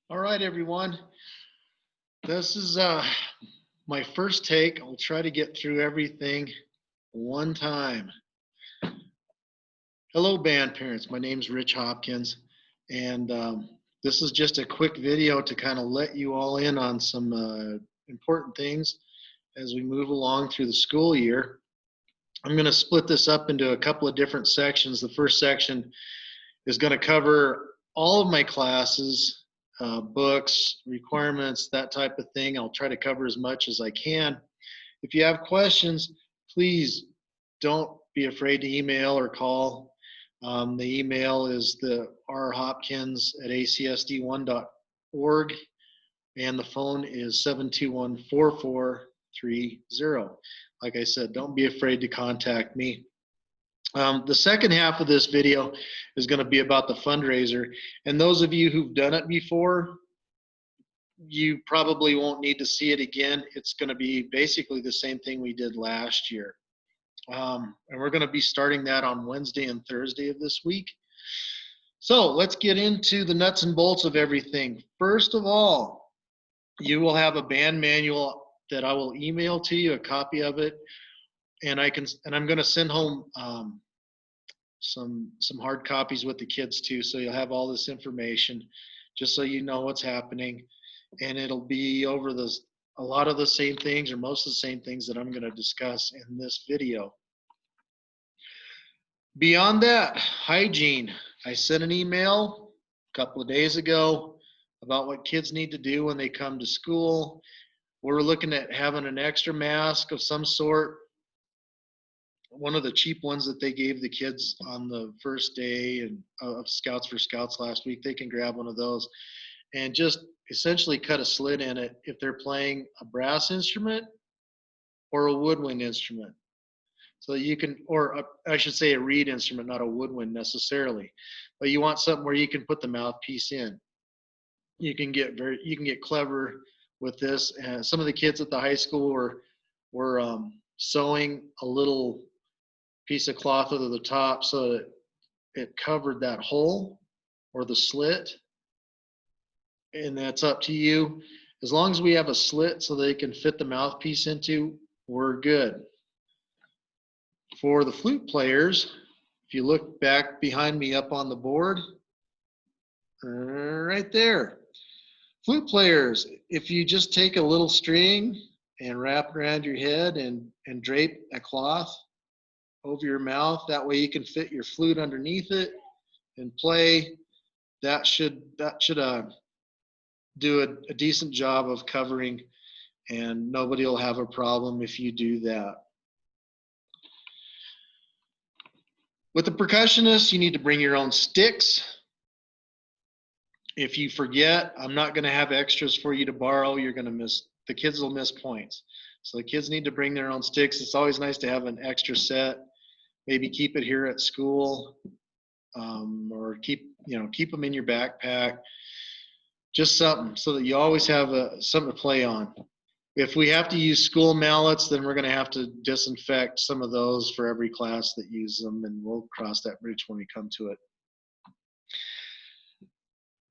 All right, everyone. This is my first take. I'll try to get through everything one time. Hello, band parents. My name's Rich Hopkins, and this is just a quick video to kind of let you all in on some important things as we move along through the school year. I'm going to split this up into a couple of different sections. The first section is going to cover all of my classes, books, requirements, that type of thing. I'll try to cover as much as I can. If you have questions, please don't be afraid to email or call. The email is the rhopkins@acsd1.org, and the phone is 721-4430. Like I said, don't be afraid to contact me. The second half of this video is going to be about the fundraiser. And those of you who've done it before, you probably won't need to see it again. It's going to be basically the same thing we did last year. And we're going to be starting that on Wednesday and Thursday of this week. So let's get into the nuts and bolts of everything. First of all, you will have a band manual that I will email to you, a copy of it, and I'm going to send home some hard copies with the kids too, so you'll have all this information just so you know what's happening, and it'll be over a lot of the same things, or most of the same things that I'm going to discuss in this video. Beyond that, hygiene. I sent an email a couple of days ago about what kids need to do when they come to school. We're looking at having an extra mask of some sort. One of the cheap ones that they gave the kids on the first day of Scouts for Scouts last week, they can grab one of those and just essentially cut a slit in it if they're playing a brass instrument or a woodwind instrument. So that you can, I should say a reed instrument, not a woodwind necessarily, but you want something where you can put the mouthpiece in. You can get clever with this. Some of the kids at the high school were sewing a little piece of cloth over the top so that it covered that hole or the slit, and that's up to you. As long as we have a slit so they can fit the mouthpiece into, we're good. For the flute players, if you look back behind me up on the board, right there, flute players, if you just take a little string and wrap it around your head and drape a cloth over your mouth, that way you can fit your flute underneath it and play. That should do a decent job of covering, and nobody will have a problem if you do that. With the percussionists, you need to bring your own sticks. If you forget, I'm not going to have extras for you to borrow. The kids will miss points. So the kids need to bring their own sticks. It's always nice to have an extra set. Maybe keep it here at school, or keep them in your backpack. Just something so that you always have something to play on. If we have to use school mallets, then we're going to have to disinfect some of those for every class that use them, and we'll cross that bridge when we come to it.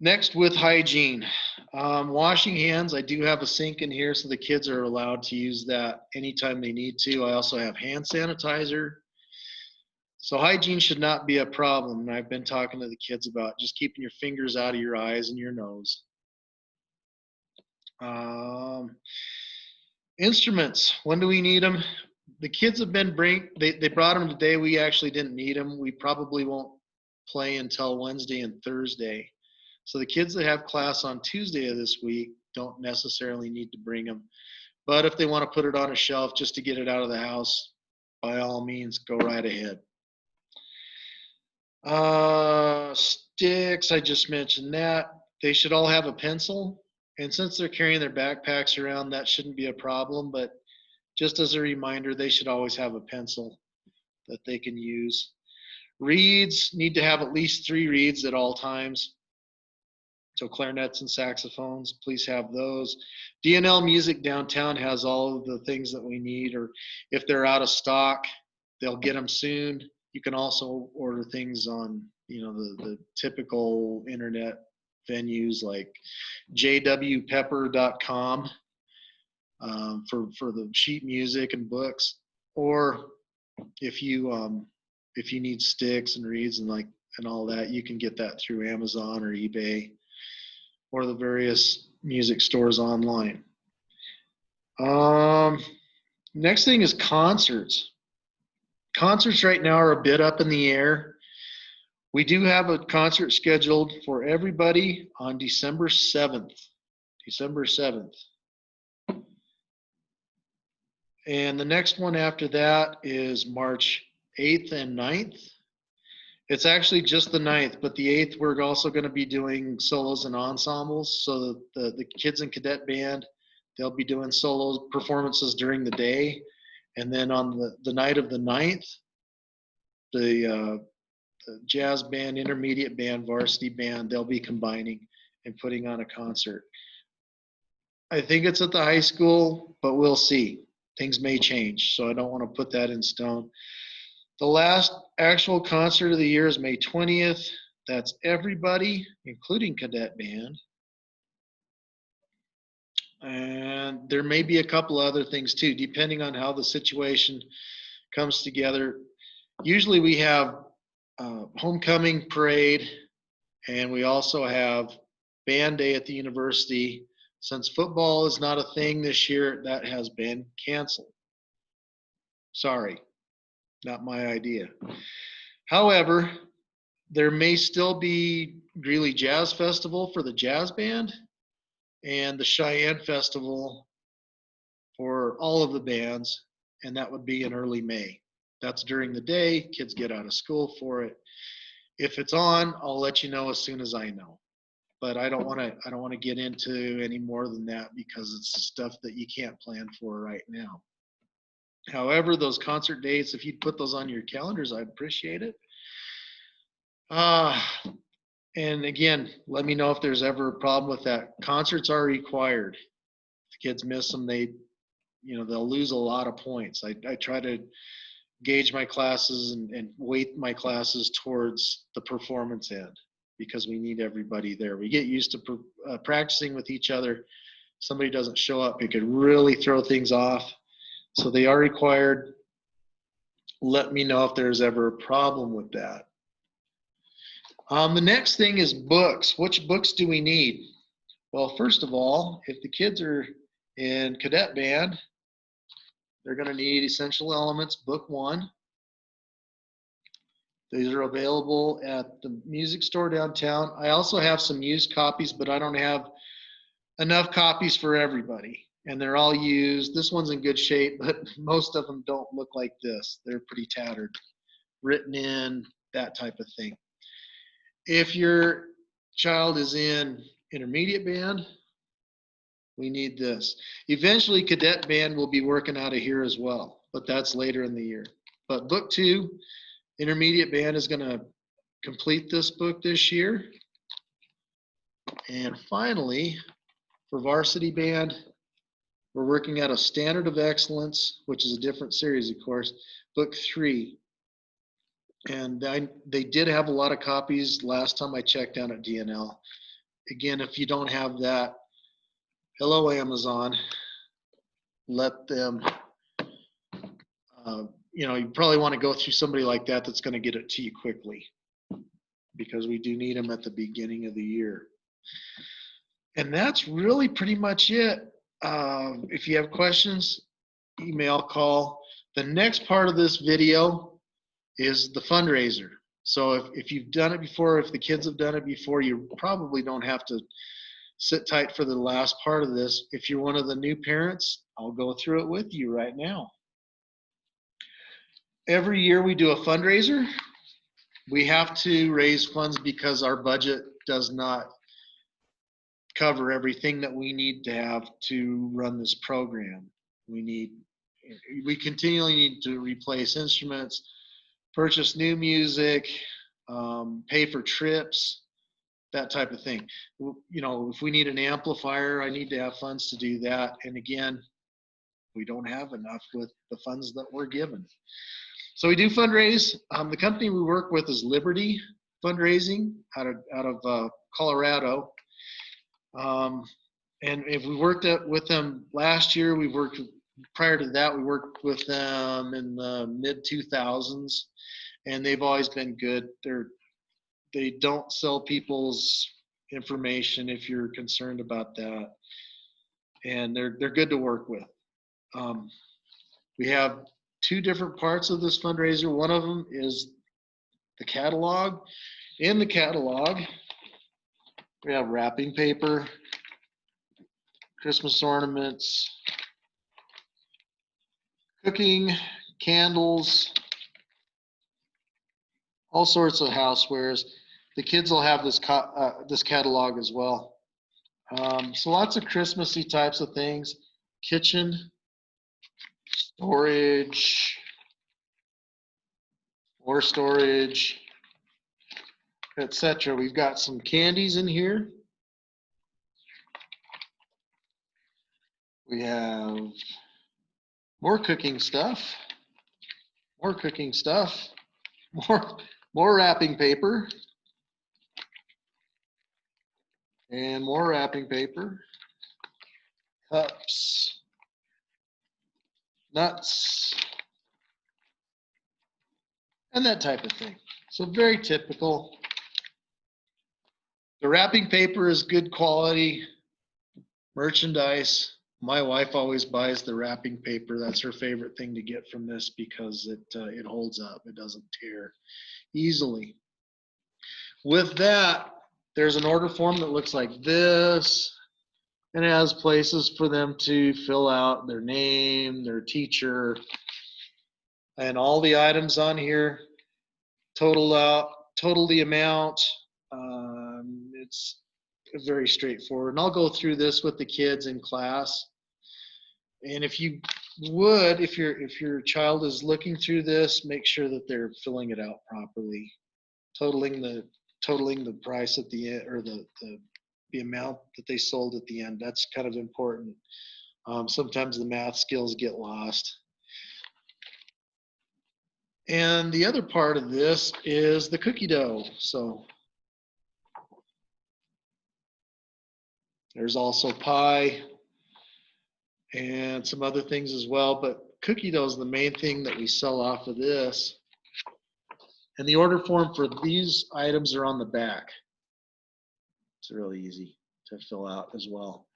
Next, with hygiene, washing hands. I do have a sink in here, so the kids are allowed to use that anytime they need to. I also have hand sanitizer. So hygiene should not be a problem. And I've been talking to the kids about just keeping your fingers out of your eyes and your nose. Instruments, when do we need them? The kids have been they brought them today. We actually didn't need them. We probably won't play until Wednesday and Thursday. So the kids that have class on Tuesday of this week don't necessarily need to bring them. But if they want to put it on a shelf just to get it out of the house, by all means, go right ahead. Sticks, I just mentioned that. They should all have a pencil. And since they're carrying their backpacks around, that shouldn't be a problem. But just as a reminder, they should always have a pencil that they can use. Reeds need to have at least 3 reeds at all times. So clarinets and saxophones, please have those. D&L Music downtown has all of the things that we need, or if they're out of stock, they'll get them soon. You can also order things on, the typical internet venues like jwpepper.com for the sheet music and books, or if you need sticks and reeds and all that, you can get that through Amazon or eBay or the various music stores online. Next thing is concerts. Concerts right now are a bit up in the air. We do have a concert scheduled for everybody on December 7th. December 7th. And the next one after that is March 8th and 9th. It's actually just the 9th, but the 8th we're also going to be doing solos and ensembles. So the kids in cadet band, they'll be doing solo performances during the day. And then on the night of the 9th, the jazz band, intermediate band, varsity band, they'll be combining and putting on a concert. I think it's at the high school, but we'll see. Things may change, so I don't want to put that in stone. The last actual concert of the year is May 20th. That's everybody, including cadet band. And there may be a couple other things too, depending on how the situation comes together. Usually we have homecoming parade, and we also have band day at the university. Since football is not a thing this year, that has been canceled. Sorry, not my idea. However, there may still be Greeley Jazz Festival for the jazz band and the Cheyenne Festival for all of the bands, and that would be in early May. That's during the day. Kids get out of school for it. If it's on, I'll let you know as soon as I know. But I don't want to get into any more than that because it's stuff that you can't plan for right now. However, those concert dates, if you'd put those on your calendars, I'd appreciate it. And again, let me know if there's ever a problem with that. Concerts are required. If kids miss them, they'll lose a lot of points. I try to gauge my classes and weight my classes towards the performance end, because we need everybody there. We get used to practicing with each other. Somebody doesn't show up, it could really throw things off. So they are required. Let me know if there's ever a problem with that. The next thing is books. Which books do we need? Well, first of all, if the kids are in cadet band, they're going to need Essential Elements, Book 1. These are available at the music store downtown. I also have some used copies, but I don't have enough copies for everybody. And they're all used. This one's in good shape, but most of them don't look like this. They're pretty tattered, written in, that type of thing. If your child is in intermediate band, we need this. Eventually, cadet band will be working out of here as well, but that's later in the year. But book 2, intermediate band is going to complete this book this year. And finally, for varsity band, we're working out a Standard of Excellence, which is a different series, of course, book 3. And they did have a lot of copies last time I checked down at DNL. Again, if you don't have that, hello, Amazon. Let them, you probably want to go through somebody like that that's going to get it to you quickly, because we do need them at the beginning of the year. And that's really pretty much it. If you have questions, email, call. The next part of this video is the fundraiser. So if you've done it before, if the kids have done it before, you probably don't have to sit tight for the last part of this. If you're one of the new parents, I'll go through it with you right now. Every year we do a fundraiser. We have to raise funds because our budget does not cover everything that we need to have to run this program. We continually need to replace instruments, purchase new music, pay for trips, that type of thing. If we need an amplifier, I need to have funds to do that. And again, we don't have enough with the funds that we're given. So we do fundraise. The company we work with is Liberty Fundraising out of Colorado. Um, and if we worked with them last year, we worked prior to that, we worked with them in the mid 2000s, and they've always been good. They don't sell people's information if you're concerned about that, and they're good to work with. Um, we have two different parts of this fundraiser. One of them is the catalog. In the catalog, we have wrapping paper, Christmas ornaments, cooking, candles, all sorts of housewares. The kids will have this catalog as well. So lots of Christmassy types of things. Kitchen, storage, more storage, etc. We've got some candies in here. We have more cooking stuff, more cooking stuff, more more wrapping paper, and more wrapping paper, cups, nuts, and that type of thing. So very typical. The wrapping paper is good quality merchandise. My wife always buys the wrapping paper. That's her favorite thing to get from this because it holds up. It doesn't tear easily. With that, there's an order form that looks like this, and it has places for them to fill out their name, their teacher, and all the items on here. Total the amount. It's very straightforward, and I'll go through this with the kids in class. And if you would, if your child is looking through this, make sure that they're filling it out properly, totaling the price at the end, or the amount that they sold at the end. That's kind of important. Sometimes the math skills get lost. And the other part of this is the cookie dough. So there's also pie and some other things as well, but cookie dough is the main thing that we sell off of this. And the order form for these items are on the back. It's really easy to fill out as well.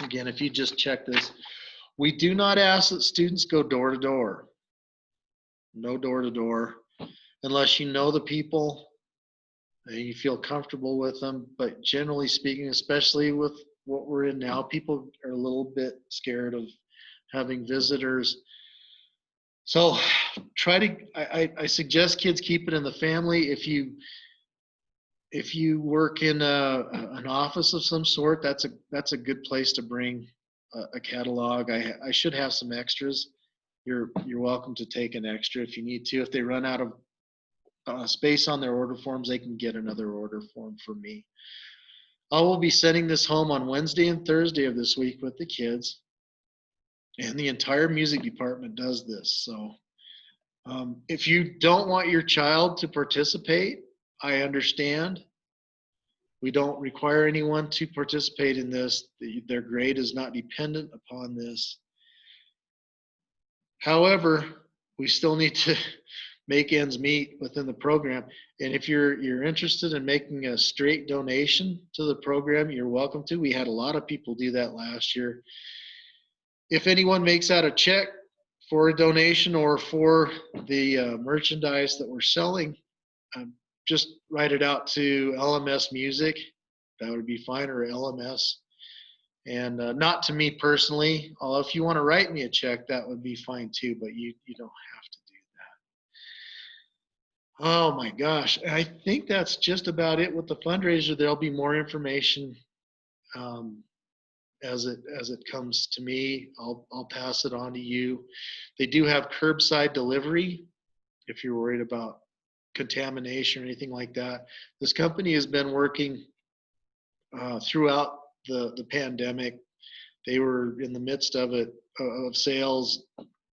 Again, if you just check this, we do not ask that students go door to door. No door to door, unless you know the people and you feel comfortable with them. But generally speaking, especially with what we're in now, people are a little bit scared of having visitors. So I suggest kids keep it in the family. If you work in an office of some sort, that's a good place to bring a catalog. I should have some extras. You're welcome to take an extra if you need to. If they run out of space on their order forms, they can get another order form from me. I will be sending this home on Wednesday and Thursday of this week with the kids, and the entire music department does this. So if you don't want your child to participate, I understand. We don't require anyone to participate in this. Their grade is not dependent upon this. However, we still need to make ends meet within the program. And if you're interested in making a straight donation to the program, you're welcome to. We had a lot of people do that last year. If anyone makes out a check for a donation or for the merchandise that we're selling, just write it out to LMS Music. That would be fine, or LMS. And not to me personally. Although if you want to write me a check, that would be fine too, but you don't have to do that. Oh my gosh. I think that's just about it with the fundraiser. There'll be more information um, as it comes to me. I'll pass it on to you. They do have curbside delivery if you're worried about contamination or anything like that. This company has been working throughout the pandemic. They were in the midst of it, of sales,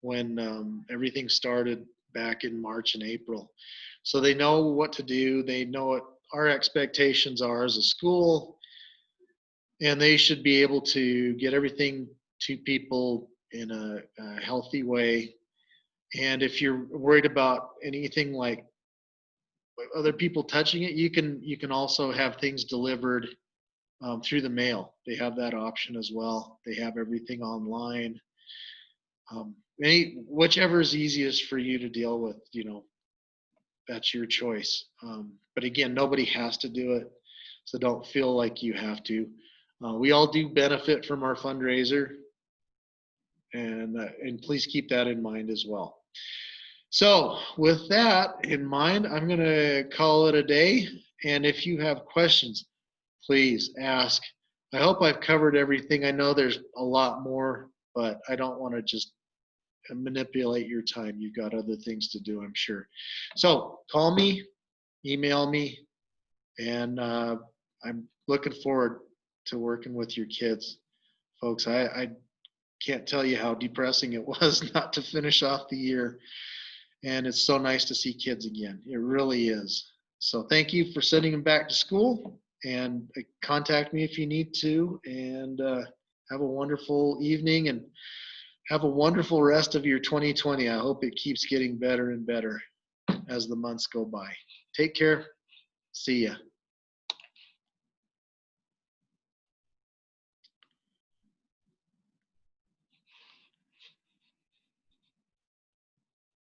when everything started back in March and April. So they know what to do. They know what our expectations are as a school. and they should be able to get everything to people in a healthy way. And if you're worried about anything like other people touching it, you can also have things delivered through the mail. They have that option as well. They have everything online. Whichever is easiest for you to deal with, that's your choice. But again, nobody has to do it, so don't feel like you have to. We all do benefit from our fundraiser, and please keep that in mind as well. So, with that in mind, I'm going to call it a day. And if you have questions, please ask. I hope I've covered everything. I know there's a lot more, but I don't want to just manipulate your time. You've got other things to do, I'm sure. So, call me, email me, and I'm looking forward to working with your kids, folks. I can't tell you how depressing it was not to finish off the year. And it's so nice to see kids again. It really is. So thank you for sending them back to school, and contact me if you need to. And have a wonderful evening, and have a wonderful rest of your 2020. I hope it keeps getting better and better as the months go by. Take care. See ya.